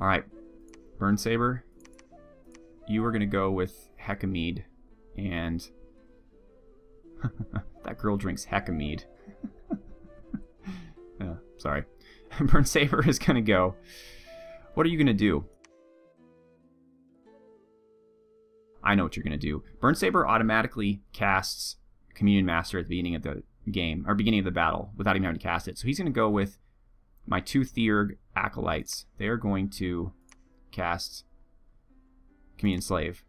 Alright, Burnsaber, you are going to go with Heckamede, and that girl drinks Heckamede. Sorry. Burnsaber is going to go. What are you going to do? I know what you're going to do. Burnsaber automatically casts Communion Master at the beginning of the game, or beginning of the battle, without even having to cast it. So he's going to go with my 2 Theurg Acolytes. They are going to cast Communion Slave.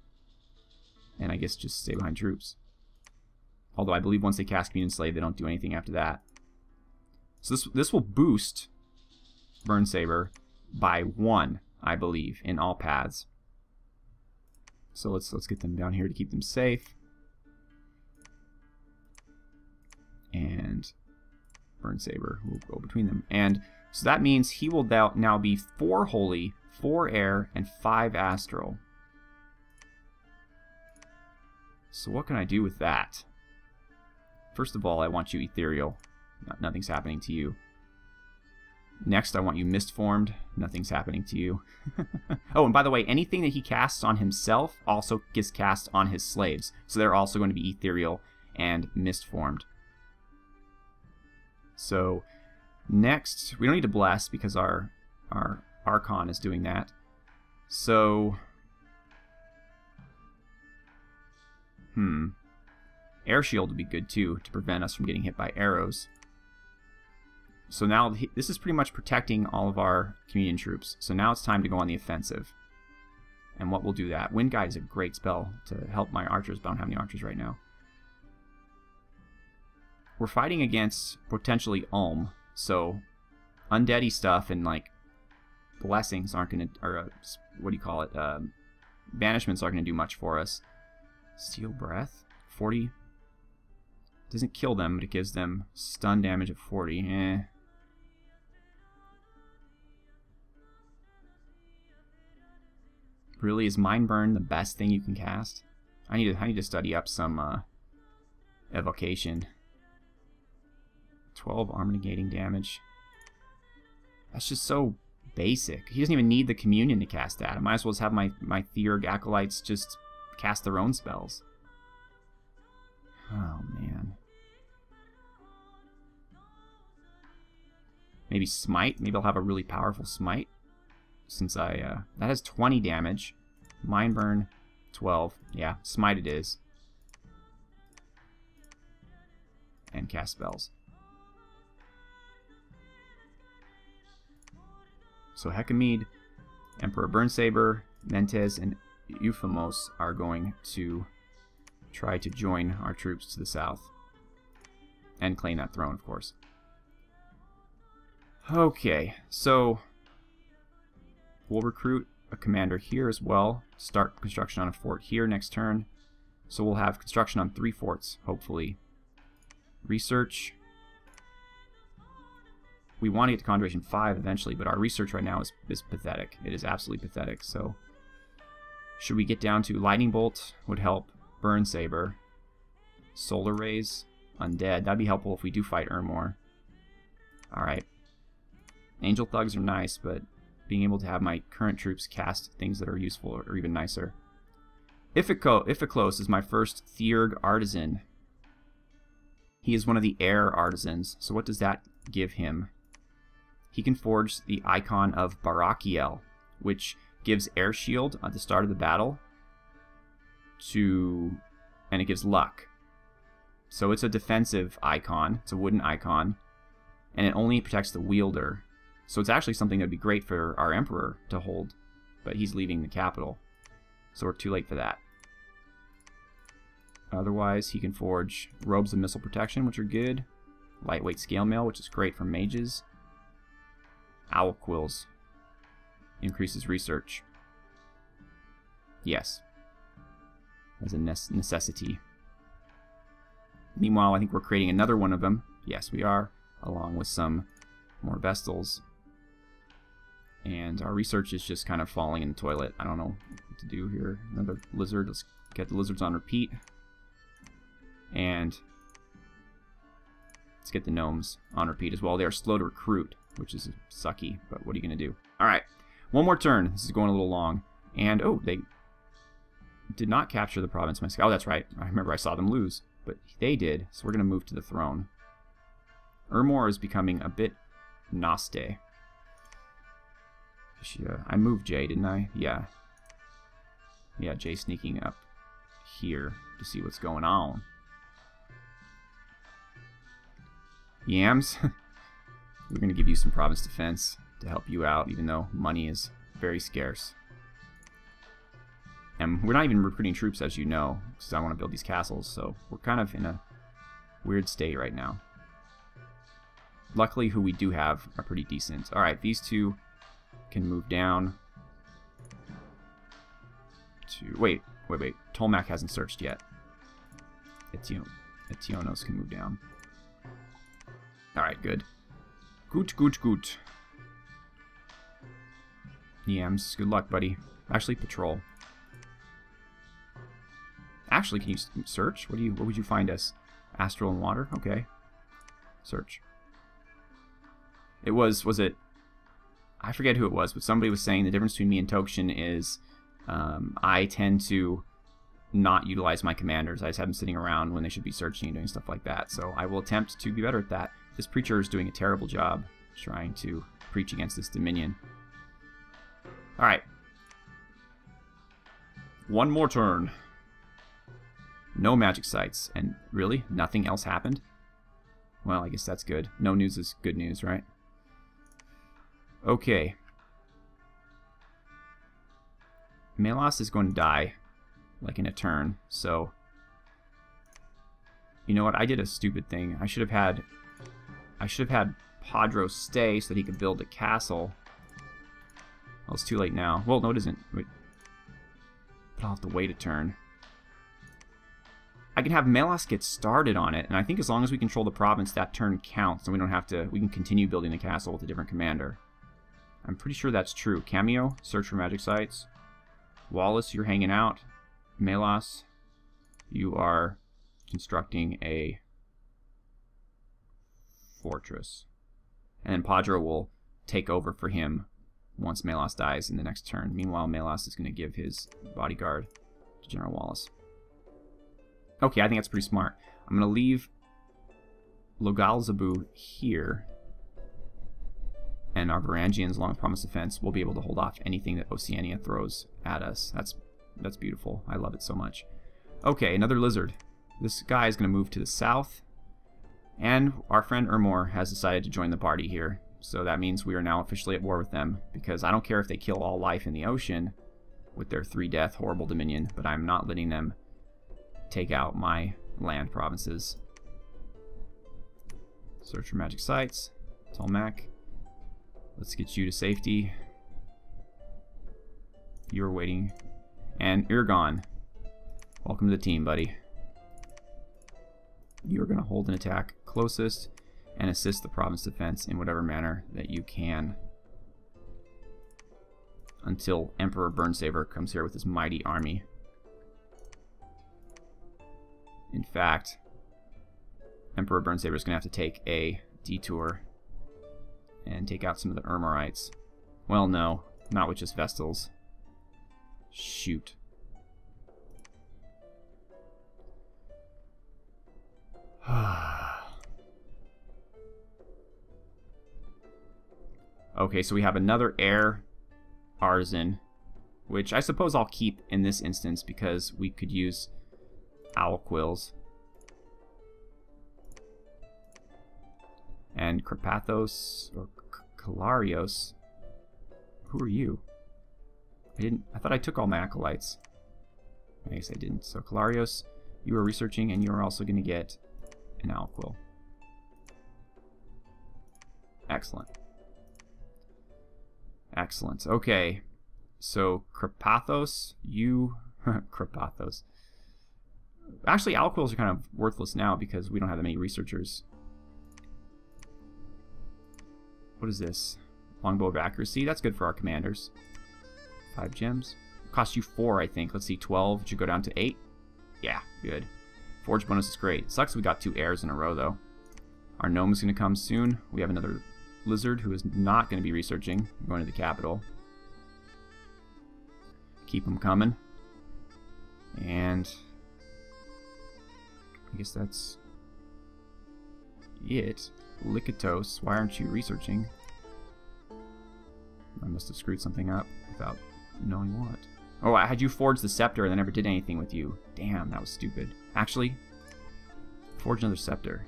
And I guess just stay behind troops. Although I believe once they cast Communion Slave, they don't do anything after that. So this will boost Burnsaber by 1, I believe, in all paths. So let's get them down here to keep them safe. And Burnsaber will go between them. And so that means he will now be 4 Holy, 4 Air, and 5 Astral. So what can I do with that? First of all, I want you Ethereal. Nothing's happening to you. Next, I want you Mistformed. Nothing's happening to you. Oh, and by the way, anything that he casts on himself also gets cast on his slaves. So they're also going to be Ethereal and Mistformed. So next, we don't need to bless because our Archon is doing that. So Air Shield would be good too to prevent us from getting hit by arrows. So now this is pretty much protecting all of our Communion troops. So now it's time to go on the offensive. And what will do that? Wind Guide is a great spell to help my archers, but I don't have any archers right now. We're fighting against potentially Ulm, so undeady stuff and like blessings aren't going to, or what do you call it? Banishments aren't going to do much for us. Steel Breath, 40. Doesn't kill them, but it gives them stun damage of 40. Really, is Mind Burn the best thing you can cast? I need to study up some evocation. 12 armor negating damage. That's just so basic. He doesn't even need the Communion to cast that. I might as well just have my Theurg Acolytes just cast their own spells. Oh, man. Maybe Smite. Maybe I'll have a really powerful Smite. Since that has 20 damage. Mind Burn, 12. Yeah, Smite it is. And cast spells. So Heckamede, Emperor Burnsaber, Mentes, and Euphemos are going to try to join our troops to the south. And claim that throne, of course. Okay, so we'll recruit a commander here as well. Start construction on a fort here next turn. So we'll have construction on 3 forts, hopefully. Research. We want to get to Conjuration 5 eventually, but our research right now is pathetic. It is absolutely pathetic. So should we get down to Lightning Bolt would help Burnsaber. Solar Rays, Undead. That'd be helpful if we do fight Ermor. Alright. Angel Thugs are nice, but being able to have my current troops cast things that are useful or even nicer. Iphiklos is my first Theurg Artisan. He is one of the Air Artisans, so what does that give him? He can forge the icon of Barakiel, which gives Air Shield at the start of the battle, and it gives luck. So it's a defensive icon, it's a wooden icon, and it only protects the wielder. So it's actually something that would be great for our Emperor to hold, but he's leaving the capital, so we're too late for that. Otherwise, he can forge Robes of Missile Protection, which are good. Lightweight Scale Mail, which is great for mages. Owl Quills. Increases research. Yes. As a necessity. Meanwhile, I think we're creating another one of them. Yes, we are. Along with some more Vestals. And our research is just kind of falling in the toilet. I don't know what to do here. Another lizard. Let's get the lizards on repeat. And let's get the gnomes on repeat as well. They are slow to recruit, which is sucky, but what are you going to do? Alright, One more turn. This is going a little long. And, oh, they did not capture the province of Mexico. Oh, that's right. I remember I saw them lose. But they did, so we're going to move to the throne. Ermor is becoming a bit naste. I moved Jay, didn't I? Yeah. Yeah, Jay sneaking up here to see what's going on. Yams, we're going to give you some province defense to help you out, even though money is very scarce. And we're not even recruiting troops, as you know, because I want to build these castles, so we're kind of in a weird state right now. Luckily, who we do have are pretty decent. Alright, these two can move down to... Wait. Tolmac hasn't searched yet. Etionos can move down. Alright, good. Good. Yams, good luck, buddy. Actually, patrol. Actually, can you search? What would you find as astral and water? Okay. Search. It was it... I forget who it was, but somebody was saying the difference between me and Tokshin is I tend to not utilize my commanders. I just have them sitting around when they should be searching and doing stuff like that. So I will attempt to be better at that. This preacher is doing a terrible job trying to preach against this dominion. Alright. One more turn. No magic sites. And really? Nothing else happened? Well, I guess that's good. No news is good news, right? Okay. Melas is going to die, like in a turn, so... You know what? I did a stupid thing. I should have had Padro stay so that he could build a castle. Well, it's too late now. Well, no, it isn't. Wait. But I'll have to wait a turn. I can have Melas get started on it, and I think as long as we control the province, that turn counts, and we don't have to... We can continue building the castle with a different commander. I'm pretty sure that's true. Cameo, search for magic sites. Wallace, you're hanging out. Melas, you are constructing a fortress. And then Padro will take over for him once Melas dies in the next turn. Meanwhile, Melas is going to give his bodyguard to General Wallace. Okay, I think that's pretty smart. I'm going to leave Logalzabu here. And our Varangians, along with Promise Defense, will be able to hold off anything that Oceania throws at us. That's beautiful. I love it so much. Okay, another lizard. This guy is going to move to the south. And our friend Ermor has decided to join the party here. So that means we are now officially at war with them. Because I don't care if they kill all life in the ocean with their 3-death horrible dominion. But I'm not letting them take out my land provinces. Search for magic sites. Tolmac. Let's get you to safety. You're waiting. And Irgon. Welcome to the team, buddy. You're going to hold an attack closest and assist the province defense in whatever manner that you can. Until Emperor Burnsaber comes here with his mighty army. In fact, Emperor Burnsaber is going to have to take a detour and take out some of the Ermorites. Well, no, not with just Vestals. Shoot. Okay, so we have another air artisan, which I suppose I'll keep in this instance because we could use owl quills. And Krapathos or Kalarios. Who are you? I thought I took all my acolytes. I guess I didn't. So Kalarios, you are researching, and you are also going to get an owl quill. Excellent. Excellent. Okay. So Krapathos, you Krapathos. Actually, owl quills are kind of worthless now because we don't have that many researchers. What is this? Longbow of accuracy. That's good for our commanders. 5 gems. Cost you 4, I think. Let's see, 12. Should go down to 8. Yeah, good. Forge bonus is great. Sucks we got 2 airs in a row, though. Our gnome is going to come soon. We have another lizard who is not going to be researching. We're going to the capital. Keep them coming. And I guess that's it. Likatos, why aren't you researching? I must have screwed something up without knowing what. Oh, I had you forge the scepter and I never did anything with you. Damn, that was stupid. Actually, forge another scepter.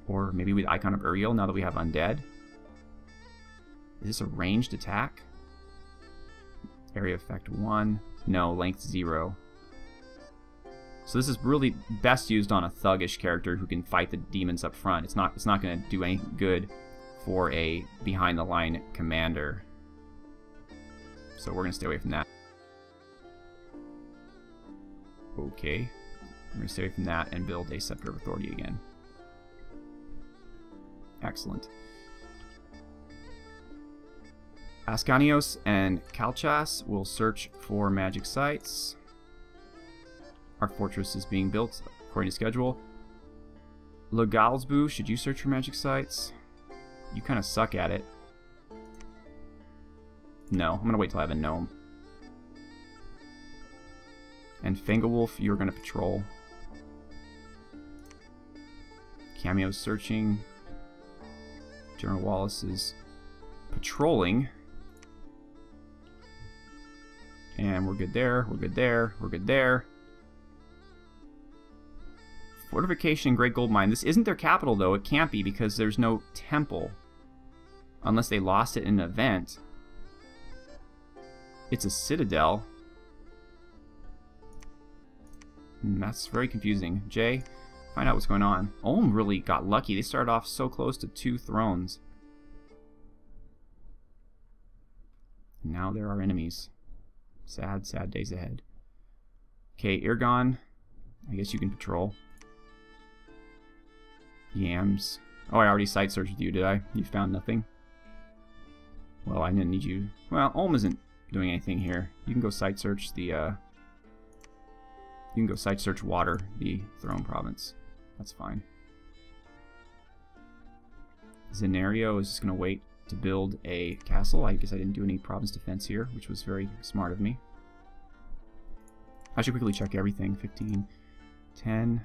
Or maybe with Icon of Uriel now that we have undead. Is this a ranged attack? Area effect 1. No, length 0. So this is really best used on a thuggish character who can fight the demons up front. It's not going to do any good for a behind-the-line commander. So we're going to stay away from that. Okay. We're going to stay away from that and build a Scepter of Authority again. Excellent. Ascanios and Kalchas will search for magic sites. Our fortress is being built according to schedule. Legalsbu, should you search for magic sites? You kind of suck at it. No, I'm going to wait till I have a gnome. And Fangawolf, you're going to patrol. Cameo's searching. General Wallace is patrolling. And we're good there, we're good there, we're good there. Fortification, Great Gold Mine. This isn't their capital, though. It can't be because there's no temple. Unless they lost it in an event. It's a citadel. That's very confusing. Jay, find out what's going on. Ulm really got lucky. They started off so close to 2 thrones. And now there are enemies. Sad, sad days ahead. Okay, Irgon. I guess you can patrol. Yams. Oh, I already site searched you, did I? You found nothing? Well, I didn't need you. Well, Ulm isn't doing anything here. You can go site search the, You can go site search Water, the Throne Province. That's fine. Zenario is just going to wait to build a castle. I guess I didn't do any province defense here, which was very smart of me. I should quickly check everything. 15, 10.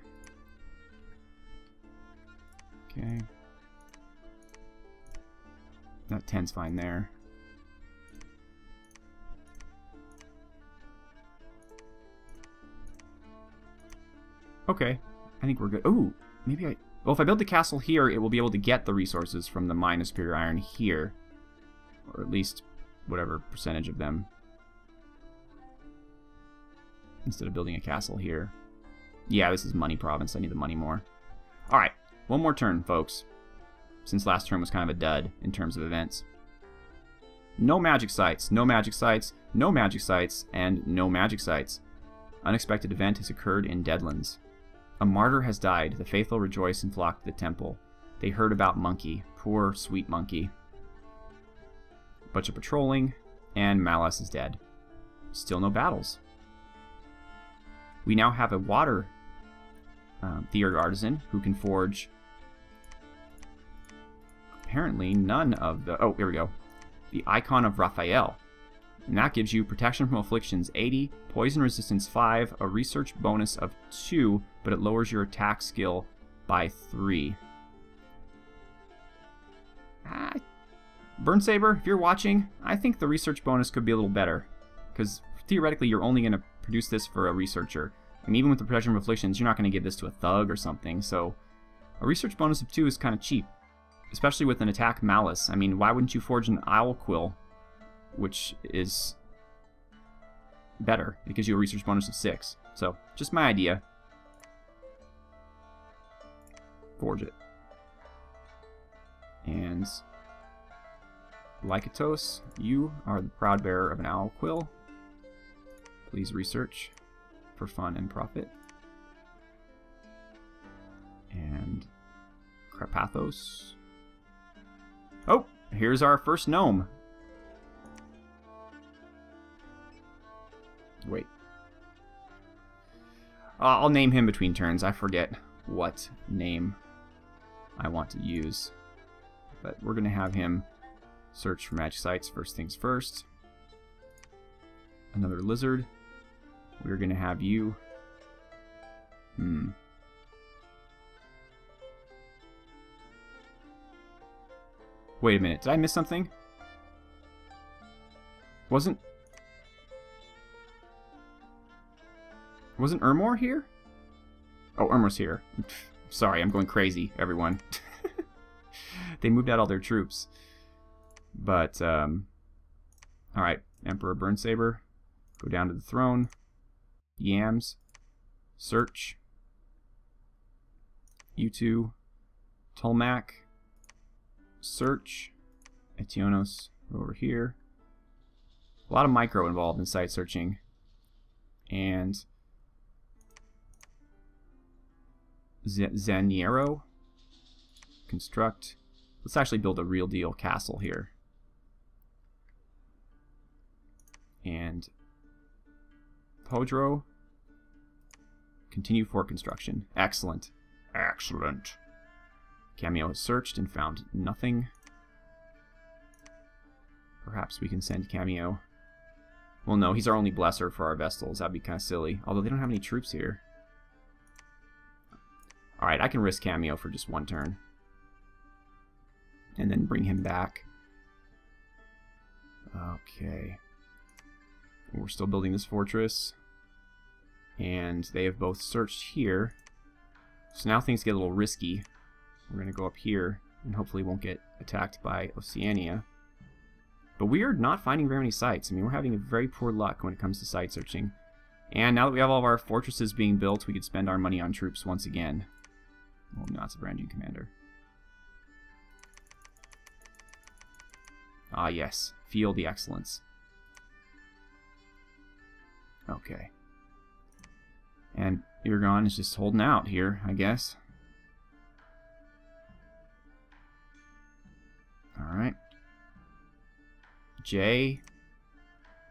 Okay. That 10's fine there. Okay. I think we're good. Ooh, maybe I... Well, if I build the castle here, it will be able to get the resources from the Mine of Superior Iron here. Or at least whatever percentage of them. Instead of building a castle here. Yeah, this is money province. I need the money more. Alright. One more turn, folks. Since last turn was kind of a dud in terms of events. No magic sites, no magic sites, no magic sites, and no magic sites. Unexpected event has occurred in Deadlands. A martyr has died. The faithful rejoice and flock to the temple. They heard about Monkey. Poor, sweet Monkey. Bunch of patrolling, and Malus is dead. Still no battles. We now have a water Theurg artisan who can forge apparently none of the... Oh, here we go. The Icon of Raphael. And that gives you protection from afflictions 80, poison resistance 5, a research bonus of 2, but it lowers your attack skill by 3. Burnsaber, if you're watching, I think the research bonus could be a little better. Because theoretically, you're only going to produce this for a researcher. And even with the protection of afflictions, you're not going to give this to a thug or something. So a research bonus of 2 is kind of cheap. Especially with an attack Malus. I mean, why wouldn't you forge an Owl Quill? Which is better. It gives you a research bonus of 6. So, just my idea. Forge it. And Lycatos, you are the proud bearer of an Owl Quill. Please research for fun and profit. And Krapathos. Oh, here's our first gnome. Wait. I'll name him between turns. I forget what name I want to use. But we're going to have him search for magic sites first things first. another lizard. We're going to have you. Wait a minute. Did I miss something? Wasn't Ermor here? Oh, Ermor's here. Sorry, I'm going crazy, everyone. They moved out all their troops. But, alright. Emperor Burnsaber. Go down to the throne. Yams. Search. You two. Tolmac. Search. Etionos over here. A lot of micro involved in site searching. And Zaniero. Construct. Let's actually build a real deal castle here. And Podro. Continue fort construction. Excellent. Excellent. Cameo has searched and found nothing. Perhaps we can send Cameo. Well, no, he's our only blesser for our Vestals. That'd be kind of silly. Although they don't have any troops here. Alright, I can risk Cameo for just one turn. And then bring him back. Okay. We're still building this fortress. And they have both searched here. So now things get a little risky. We're going to go up here and hopefully won't get attacked by Oceania. But we are not finding very many sites. I mean, we're having very poor luck when it comes to site searching. And now that we have all of our fortresses being built, we could spend our money on troops once again. Well, no, it's a brand new commander. Ah, yes. Feel the excellence. Okay. And Irgon is just holding out here, I guess. Alright. J.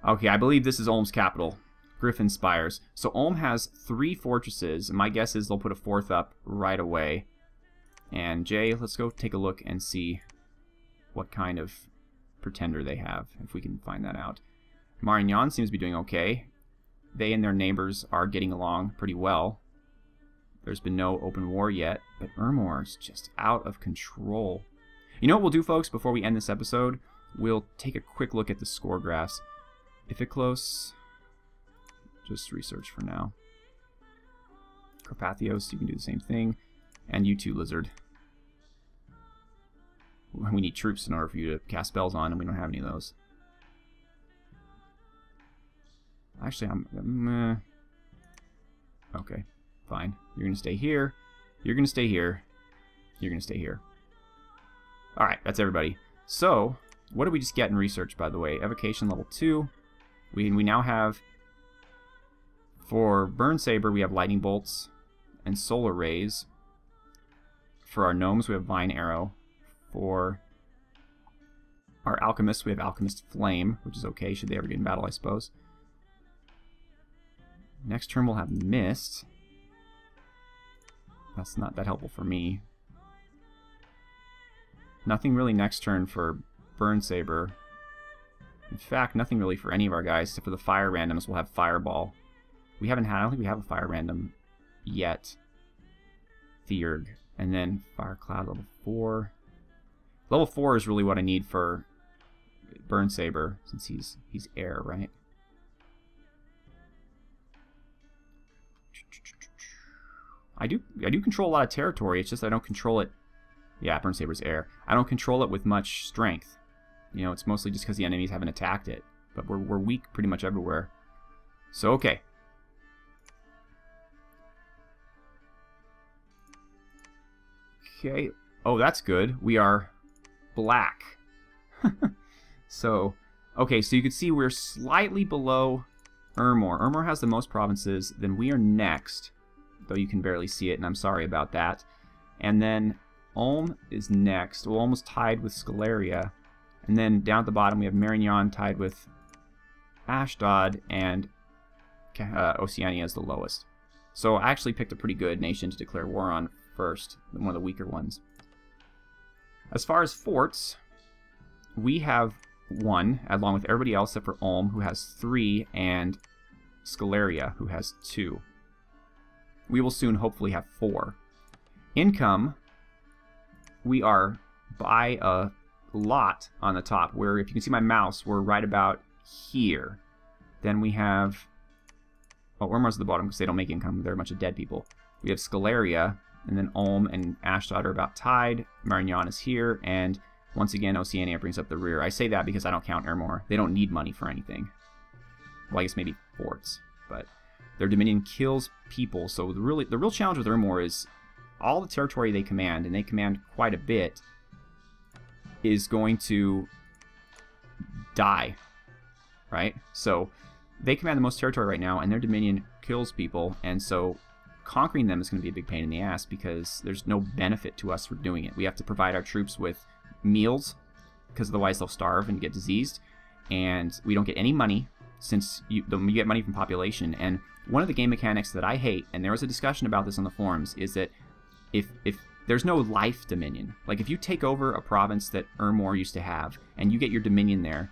Okay, I believe this is Ulm's capital. Griffin Spires. So Ulm has 3 fortresses. And my guess is they'll put a 4th up right away. And J, let's go take a look and see what kind of pretender they have, if we can find that out. Marignan seems to be doing okay. They and their neighbors are getting along pretty well. There's been no open war yet, but Ermor's just out of control. You know what we'll do, folks, before we end this episode? We'll take a quick look at the score graphs. Iphiclos, just research for now. Carpathios, you can do the same thing. And you too, Lizard. We need troops in order for you to cast spells on, and we don't have any of those. Actually, I'm okay, fine. You're going to stay here. You're going to stay here. You're going to stay here. Alright, that's everybody. So, what did we just get in research, by the way? Evocation level 2. We now have, for Burnsaber, we have lightning bolts and solar rays. For our gnomes, we have vine arrow. For our alchemists, we have alchemist flame, which is okay should they ever get in battle, I suppose. Next turn we'll have mist. That's not that helpful for me. Nothing really next turn for Burnsaber. In fact, nothing really for any of our guys, except for the fire randoms. We'll have fireball. I don't think we have a fire random yet. Theurg. And then fire cloud level 4. Level 4 is really what I need for Burnsaber, since he's air, right? I do control a lot of territory. It's just I don't control it. Yeah, Burnsaber's air. I don't control it with much strength. You know, it's mostly just because the enemies haven't attacked it. But we're weak pretty much everywhere. So okay. Okay. Oh, that's good. We are black. So, okay, so you can see we're slightly below Ermor. Ermor has the most provinces, then we are next, though you can barely see it, and I'm sorry about that. And then Ulm is next, well, almost tied with Scalaria. And then down at the bottom we have Marignan tied with Ashdod, and Oceania is the lowest. So I actually picked a pretty good nation to declare war on first, one of the weaker ones. As far as forts, we have 1, along with everybody else except for Ulm, who has 3, and Scaleria, who has 2. We will soon hopefully have 4. Income, we are by a lot on the top, where if you can see my mouse, we're right about here. Then we have, oh, Ormar's at the bottom because they don't make income. They're a bunch of dead people. We have Scaleria, and then Ulm and Ashdod are about tied. Marignan is here, and once again, Oceania brings up the rear. I say that because I don't count Ermor. They don't need money for anything. Well, I guess maybe forts, but their dominion kills people. So the real challenge with Ermor is all the territory they command, and they command quite a bit, is going to die, right? So they command the most territory right now, and their dominion kills people, and so conquering them is going to be a big pain in the ass because there's no benefit to us for doing it. We have to provide our troops with meals because otherwise they'll starve and get diseased, and we don't get any money since you get money from population. And one of the game mechanics that I hate, and there was a discussion about this on the forums, is that if there's no life dominion, like if you take over a province that Ermor used to have and you get your dominion there,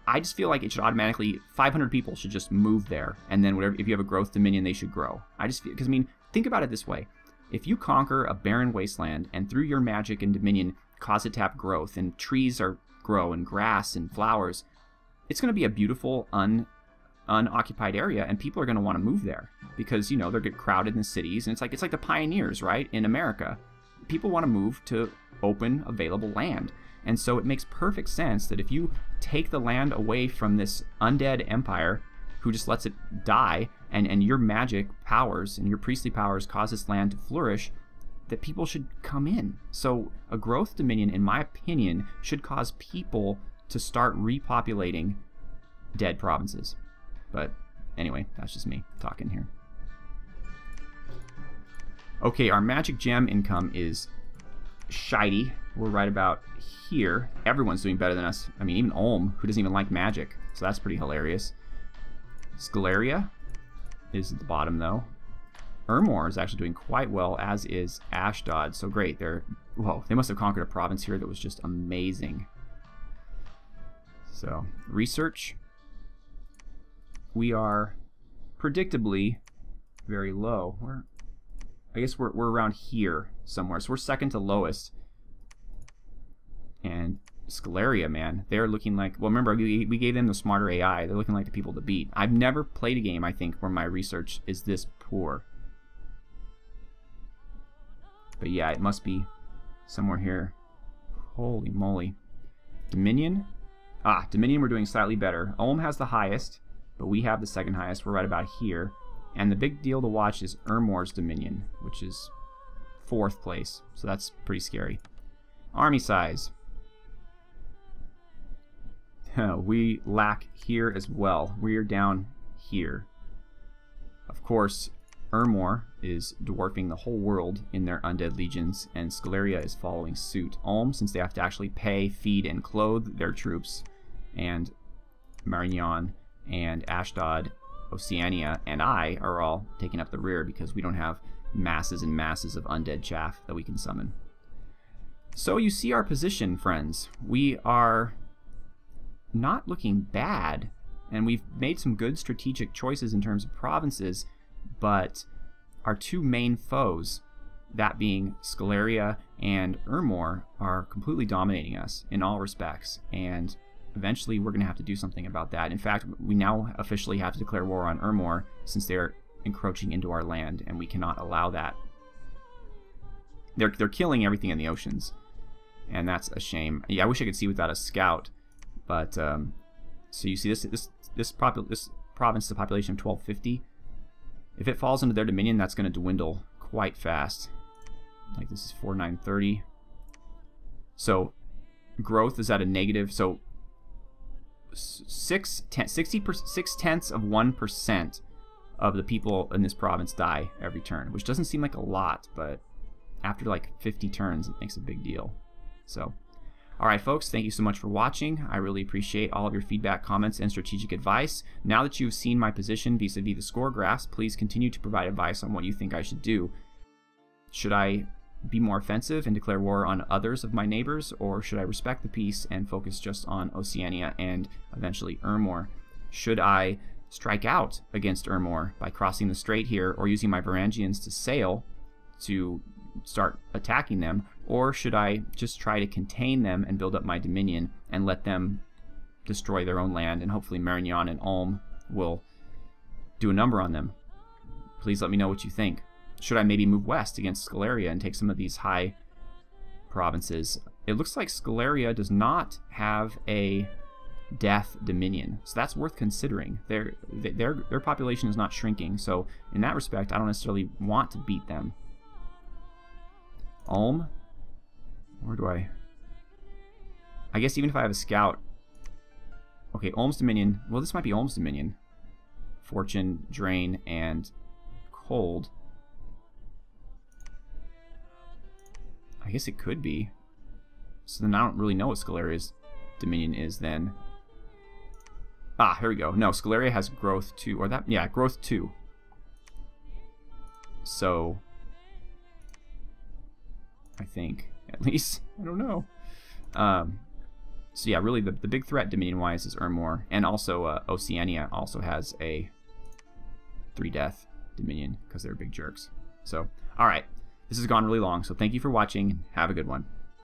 I just feel like it should automatically, 500 people should just move there, and then whatever, if you have a growth dominion, they should grow. I just feel, because I mean, think about it this way. If you conquer a barren wasteland and through your magic and dominion cause it to have growth, and trees grow, and grass and flowers, it's going to be a beautiful, unoccupied area, and people are going to want to move there because, you know, they're get crowded in the cities, and it's like the pioneers, right, in America. People want to move to open, available land. And so it makes perfect sense that if you take the land away from this undead empire who just lets it die, and your magic powers and your priestly powers cause this land to flourish, that people should come in. So a growth dominion, in my opinion, should cause people to start repopulating dead provinces. But anyway, that's just me talking here. Okay, our magic gem income is shitey. We're right about here. Everyone's doing better than us. I mean, even Ulm, who doesn't even like magic. So that's pretty hilarious. Scaleria is at the bottom, though. Ermor is actually doing quite well, as is Ashdod. So great. Whoa, they must have conquered a province here that was just amazing. So, research. We are predictably very low. I guess we're around here somewhere. So we're second to lowest. And Scaleria, man, they're looking like, well, remember, we gave them the smarter AI. They're looking like the people to beat. I've never played a game, I think, where my research is this poor. But yeah, it must be somewhere here. Holy moly. Dominion? Dominion we're doing slightly better. Ulm has the highest, but we have the second highest. We're right about here. And the big deal to watch is Ermor's Dominion, which is 4th place. So that's pretty scary. Army size. We lack here as well. We are down here. Of course, Ermor is dwarfing the whole world in their undead legions, and Scaleria is following suit. Ulm, since they have to actually pay, feed, and clothe their troops, and Marignan and Ashdod, Oceania, and I are all taking up the rear because we don't have masses and masses of undead chaff that we can summon. So you see our position, friends. We are not looking bad, and we've made some good strategic choices in terms of provinces, but our two main foes, that being Scaleria and Ermor, are completely dominating us in all respects, and eventually we're going to have to do something about that. In fact, we now officially have to declare war on Ermor since they're encroaching into our land, and we cannot allow that. They're killing everything in the oceans, and that's a shame. Yeah, I wish I could see without a scout, but so you see this province is a population of 1250. If it falls into their dominion, that's going to dwindle quite fast. Like this is 4930. So growth is at a negative. So 0.6% of the people in this province die every turn, which doesn't seem like a lot, but after like 50 turns, it makes a big deal. So, all right, folks, thank you so much for watching. I really appreciate all of your feedback, comments, and strategic advice. Now that you've seen my position vis-a-vis the score graphs, please continue to provide advice on what you think I should do. Should I be more offensive and declare war on others of my neighbors, or should I respect the peace and focus just on Oceania and eventually Ermor? Should I strike out against Ermor by crossing the strait here, or using my Varangians to sail to start attacking them, or should I just try to contain them and build up my dominion and let them destroy their own land, and hopefully Marignan and Ulm will do a number on them? Please let me know what you think. Should I maybe move west against Scaleria and take some of these high provinces? It looks like Scaleria does not have a death dominion, so that's worth considering. Their population is not shrinking, so in that respect, I don't necessarily want to beat them. Ulm? Where do I guess even if I have a scout... Okay, Ulm's dominion... Well, this might be Ulm's dominion. Fortune, Drain, and Cold. I guess it could be. So then I don't really know what Scaleria's dominion is then. Ah, here we go. No, Scaleria has growth 2, or that, yeah, growth 2. So, I think, at least, I don't know. So yeah, really the big threat dominion-wise is Ermor, and also Oceania also has a 3-death dominion because they're big jerks. So, alright, this has gone really long, so thank you for watching. Have a good one.